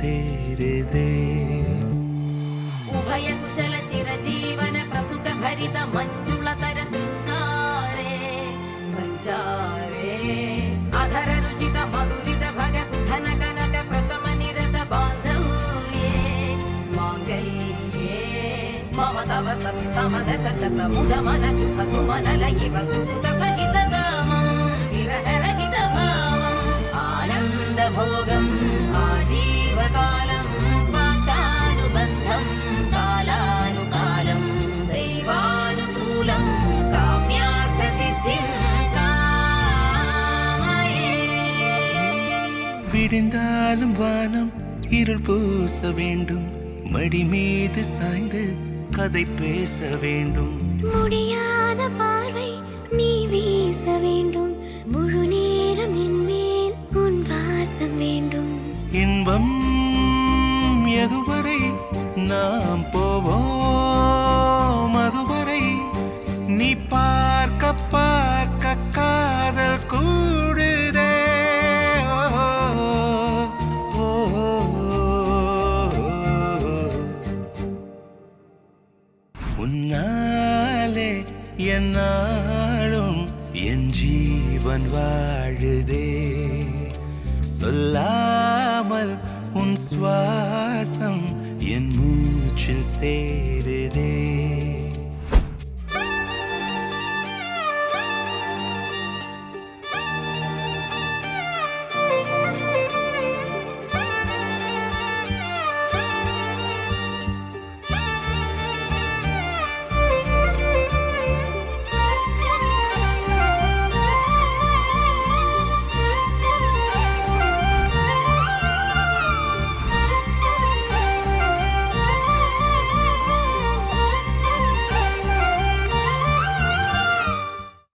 சேருதே. उभय कुशल चिरजीवन प्रसुख भरित मञ्जुलतर शृङ्गारे सञ्चारे अधर रुचित मधुरित भग सुधन कनक प्रशम निरत बान्धव्ये माङ्गल्ये मम तव सति समदश शत मुद मन शुभ सुमन लयिव सुसुत सहित कामं विरह रहित भावम् आनन्द भोगम् आजीवकालं पाशानुबन्धम् விடிந்தாலும் வானம் இருள் பூச வேண்டும், மடி மீது சாய்ந்து கதை பேச வேண்டும். முடியாத பார்வை நீ வீச வேண்டும், முழு நேரம் என் மேல் உன் வாசம் வேண்டும். இன்பம் எதுவரை நாம் போவோம், அதுவரை நீ பார்க்க பார்க்க காதல் கூடுதே. உன்னாலே என்னாலும் என் ஜீவன் வாழுதே. சொல்லாமல் உன் சுவாசம் என் மூச்சில் சேருதே.